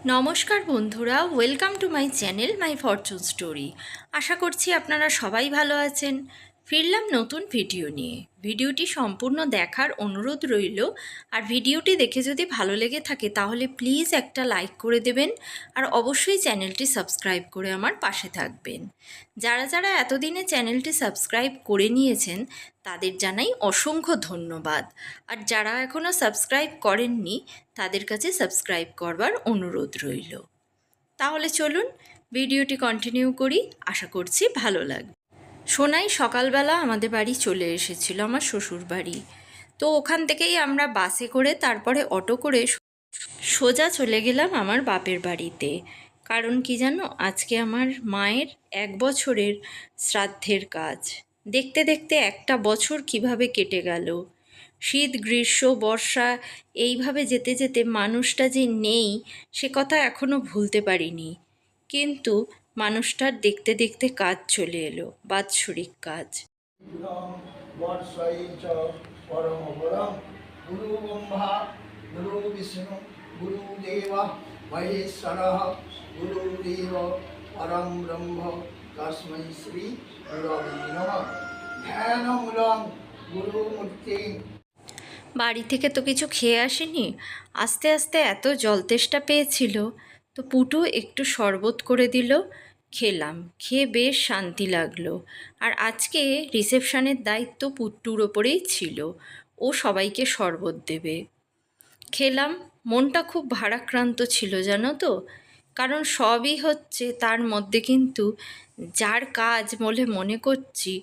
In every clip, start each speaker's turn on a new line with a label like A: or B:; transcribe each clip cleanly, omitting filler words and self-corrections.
A: নমস্কার বন্ধুরা, welcome to my channel my fortune story. আশা করছি আপনারা সবাই ভালো আছেন। ফিরলাম নতুন ভিডিও নিয়ে। ভিডিওটি সম্পূর্ণ দেখার অনুরোধ রইল। আর ভিডিওটি দেখে যদি ভালো লেগে থাকে তাহলে প্লিজ একটা লাইক করে দেবেন, আর অবশ্যই চ্যানেলটি সাবস্ক্রাইব করে আমার পাশে থাকবেন। যারা যারা এতদিনে চ্যানেলটি সাবস্ক্রাইব করে নিয়েছেন তাদের জানাই অসংখ্য ধন্যবাদ। আর যারা এখনও সাবস্ক্রাইব করেননি তাদের কাছে সাবস্ক্রাইব করবার অনুরোধ রইল। তাহলে চলুন ভিডিওটি কন্টিনিউ করি, আশা করছি ভালো লাগবে। সোনাই সকালবেলা আমাদের বাড়ি চলে এসেছিল, আমার শ্বশুর বাড়ি। তো ওখান থেকেই আমরা বাসে করে তারপরে অটো করে সোজা চলে গেলাম আমার বাপের বাড়িতে। কারণ কি জানো, আজকে আমার মায়ের 1 বছরের শ্রাদ্ধের কাজ। দেখতে দেখতে একটা বছর কিভাবে কেটে গেল। শীত, গ্রীষ্ম, বর্ষা এইভাবে যেতে যেতে মানুষটা যে নেই সে কথা এখনও ভুলতে পারিনি। কিন্তু মানুষটার দেখতে দেখতে কাজ চলে এলো, বাৎসরিক কাজ।
B: গুরু ব্রহ্মা গুরু বিষ্ণু গুরুদেব মহেশ্বরঃ গুরুদেব পরম ব্রহ্ম তস্मै শ্রী গুরবে নমঃ। ধ্যানমূলং গুরুমূর্তি।
A: বাড়ি থেকে তো কিছু খেয়ে আসেনি, আস্তে আস্তে এত জল তেষ্টা পেয়েছিল, তো পুটু একটু শরবত করে দিল। খেলাম, খেয়ে বেশ শান্তি লাগলো। আর আজকে রিসেপশনের দায়িত্ব পুট্টুর ওপরেই ছিল, ও সবাইকে শরবত দেবে। খেলাম, মনটা খুব ভারাক্রান্ত ছিল জানো তো। কারণ সবই হচ্ছে, তার মধ্যে কিন্তু যার কাজ বলে মনে করছি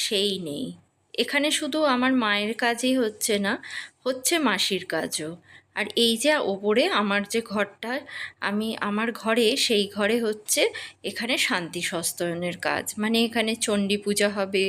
A: সেই নেই। এখানে শুধু আমার মায়ের কাজই হচ্ছে না, হচ্ছে মাসির কাজও। আর এই যে ওপরে আমার যে ঘরটা, আমার ঘরে, সেই ঘরে হচ্ছে এখানে শান্তি সস্তয়নের কাজ, মানে এখানে চণ্ডী পূজা হবে।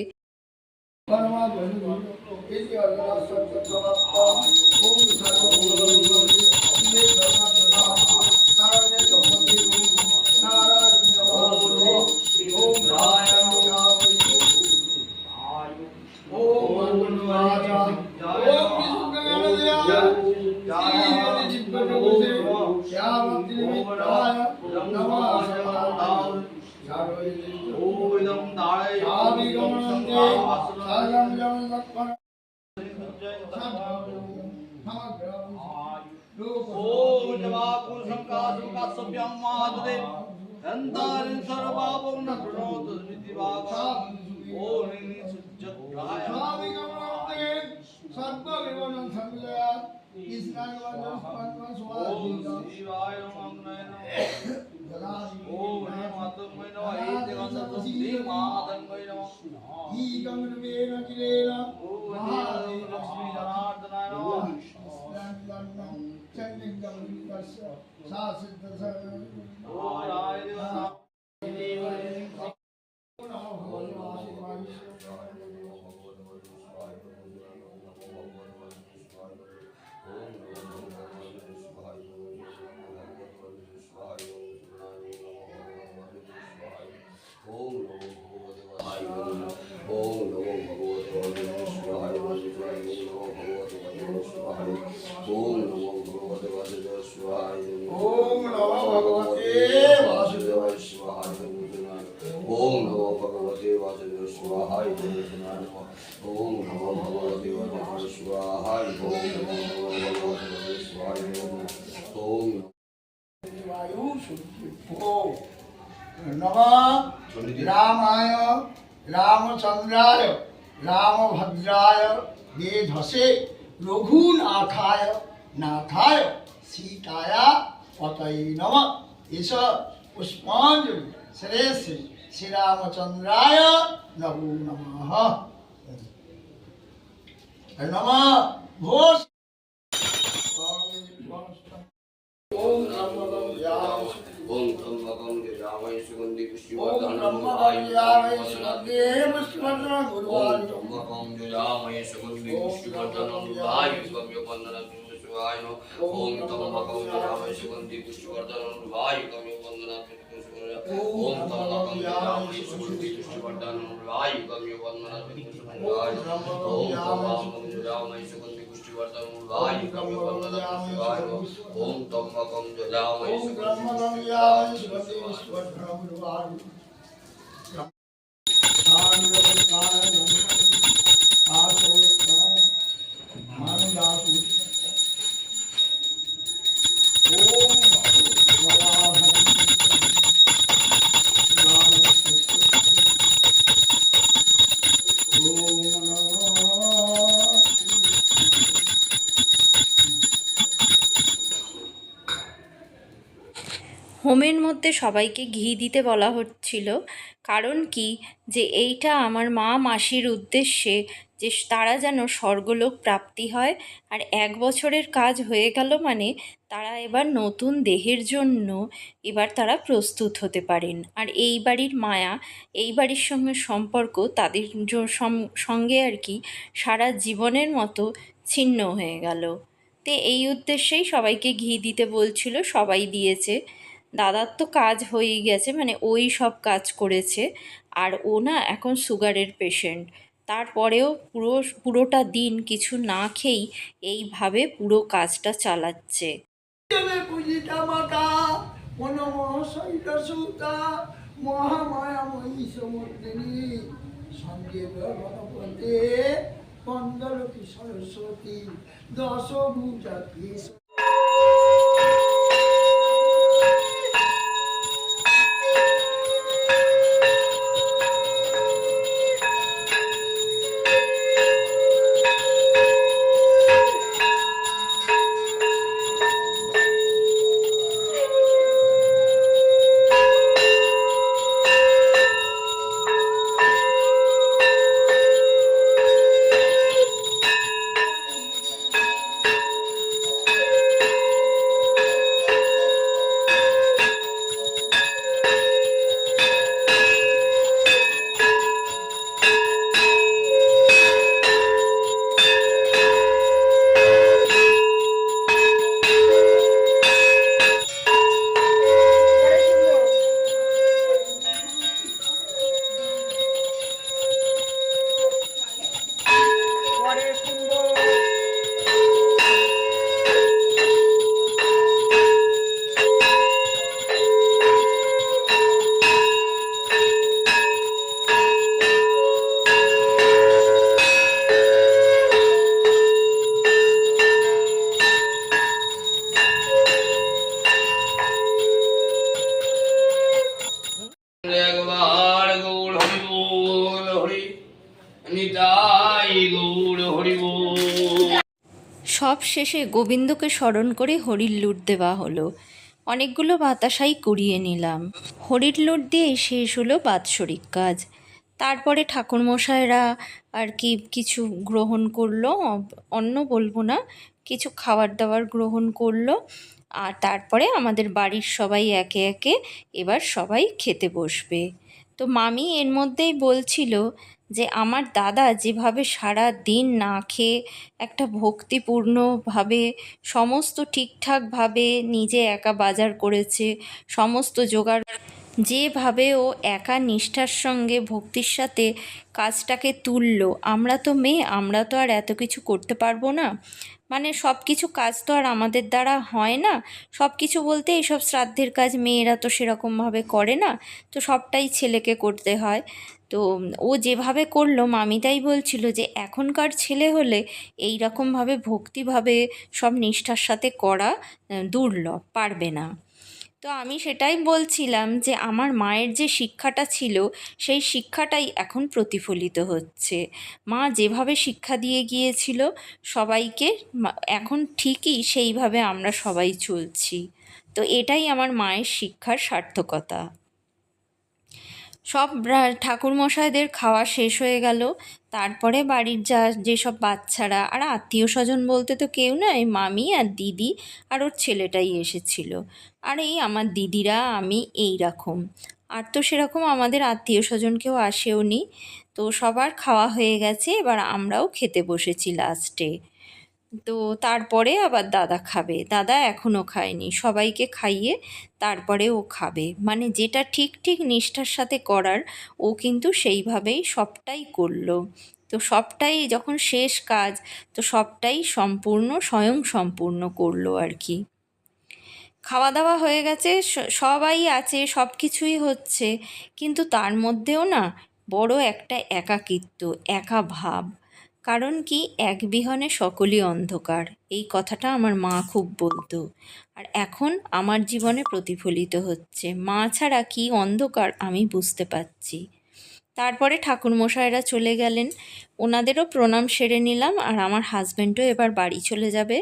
B: রামায় রামচন্দ্রায় রামভদ্রায় বেধসে রঘুনাথায় নাথায় সীতায়া পতয়ে নমঃ। এস পুষ্পাঞ্জলি শ্রী শ্রী শ্রীরামচন্দ্রায় নমো নমঃ। নমঃ ঘোষ।
C: ओम त्र्यंबकं यजामहे
B: ओम
C: सुगंधिं
A: হোমের মধ্যে সবাইকে ঘি দিতে বলা হচ্ছিল, কারণ কি, যে এইটা আমার মা মাসির উদ্দেশ্যে, যে তারা যেন স্বর্গলোক প্রাপ্তি হয়। আর 1 বছরের কাজ হয়ে গেল মানে তারা এবার নতুন দেহের জন্য এবার তারা প্রস্তুত হতে পারেন। আর এই বাড়ির মায়া, এই বাড়ির সঙ্গে সম্পর্ক তাদের সঙ্গে আর কি সারা জীবনের মতো ছিন্ন হয়ে গেল। তো এই উদ্দেশ্যেই সবাইকে ঘি দিতে বলছিল, সবাই দিয়েছে। দাদার তো কাজ হয়েই গেছে, মানে ওই সব কাজ করেছে। আর ও না এখন সুগারের পেশেন্ট, তারপরেও পুরোটা দিন কিছু না খেয়েই এইভাবে পুরো কাজটা চালাচ্ছে।
B: পূজিতা মাতা মনমোহসহিত সুতা মহামায়াময়ী সমর্দিনী সঞ্জীব গণপতে কন্দলকি সরস্বতী দশভুজা কৃষ্ণ।
C: একবার গৌর হরি বল হরি নিতাই গৌর হরি বল।
A: সব শেষে গোবিন্দকে স্মরণ করে হরির লুট দেওয়া হলো। অনেকগুলো বাতাসাই কুড়িয়ে নিলাম। হরির লুট দিয়েই শেষ হলো বাৎসরিক কাজ। তারপরে ঠাকুরমশাইরা আর কি কিছু গ্রহণ করলো, অন্ন বলবো না, কিছু খাবার দাবার গ্রহণ করলো। আর তারপরে আমাদের বাড়ির সবাই একে একে এবার সবাই খেতে বসবে। তো মামি এর মধ্যেই বলছিল যে আমার দাদা যেভাবে সারা দিন না খেয়ে একটা ভক্তিপূর্ণভাবে সমস্ত ঠিকঠাকভাবে নিজে একা বাজার করেছে, সমস্ত জোগাড়, যেভাবে ও একা নিষ্ঠার সঙ্গে ভক্তির সাথে কাজটাকে তুললো। আমরা তো মেয়ে, আমরা তো আর এত কিছু করতে পারবো না, মানে সব কিছু কাজ তো আর আমাদের দ্বারা হয় না। সব কিছু বলতে এইসব শ্রাদ্ধের কাজ মেয়েরা তো সেরকমভাবে করে না, তো সবটাই ছেলেকে করতে হয়। তো ও যেভাবে করলো, মামি তাই বলছিল যে এখনকার ছেলে হলে এই রকমভাবে ভক্তিভাবে সব নিষ্ঠার সাথে করা দুর্লভ, পারবে না। তো আমি সেটাই বলছিলাম যে আমার মায়ের যে শিক্ষাটা ছিল সেই শিক্ষাটাই এখন প্রতিফলিত হচ্ছে। মা যেভাবে শিক্ষা দিয়ে গিয়েছিল সবাইকে, এখন ঠিকই সেইভাবে আমরা সবাই চলছি। তো এটাই আমার মায়ের শিক্ষার সার্থকতা। সব ঠাকুরমশাইদের খাওয়া শেষ হয়ে গেল। তারপরে বাড়ির যেসব বাচ্চারা আর আত্মীয় স্বজন বলতে তো কেউ নয়, মামি আর দিদি আর ওর ছেলেটাই এসেছিল। আর এই আমার দিদিরা, আমি, এই রকম। আর তো সেরকম আমাদের আত্মীয় স্বজন কেউ আসেও নি। তো সবার খাওয়া হয়ে গেছে, এবার আমরাও খেতে বসেছি লাস্টে। তো তারপরে আবার দাদা খাবে, দাদা এখনও খায়নি, সবাইকে খাইয়ে তারপরে ও খাবে। মানে যেটা ঠিক ঠিক নিষ্ঠার সাথে করার ও কিন্তু সেইভাবেই সবটাই করলো। তো সবটাই যখন শেষ কাজ, তো সবটাই স্বয়ংসম্পূর্ণ করলো আর কি। খাওয়া দাওয়া হয়ে গেছে, সবাই আছে, সব কিছুই হচ্ছে, কিন্তু তার মধ্যেও না বড় একটা একাকিত্ব, একা ভাব। কারণ কি, এক বিহনে সকলই অন্ধকার, এই কথাটা আমার মা খুব বলতো। আর এখন আমার জীবনে প্রতিফলিত হচ্ছে, মা ছাড়া কি অন্ধকার আমি বুঝতে পারছি। তারপরে ঠাকুরমশাইরা চলে গেলেন, ওনাদেরও প্রণাম সেরে নিলাম। আর আমার হাজব্যান্ডও এবার বাড়ি চলে যাবে।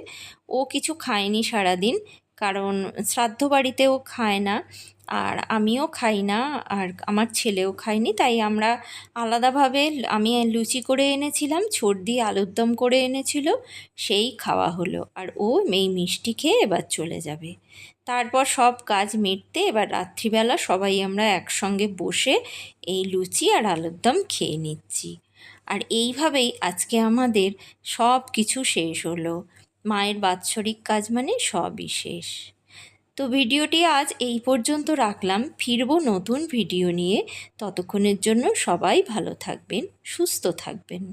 A: ও কিছু খায়নি সারাদিন, কারণ শ্রাদ্ধ বাড়িতেও খায় না, আর আমিও খাই না, আর আমার ছেলেও খায়নি। তাই আমরা আলাদাভাবে, আমি লুচি করে এনেছিলাম, ছোট দিয়ে আলুর দম করে এনেছিল, সেই খাওয়া হলো। আর ও এই মিষ্টি খেয়ে এবার চলে যাবে। তারপর সব কাজ মিটতে এবার রাত্রিবেলা সবাই আমরা একসঙ্গে বসে এই লুচি আর আলুর দম খেয়ে নিচ্ছি। আর এইভাবেই আজকে আমাদের সব কিছু শেষ হলো। মায়ের বাৎসরিক কাজ মানে সবই শেষ। তো ভিডিওটি আজ এই পর্যন্ত রাখলাম, ফিরবো নতুন ভিডিও নিয়ে। ততক্ষণের জন্য সবাই ভালো থাকবেন, সুস্থ থাকবেন।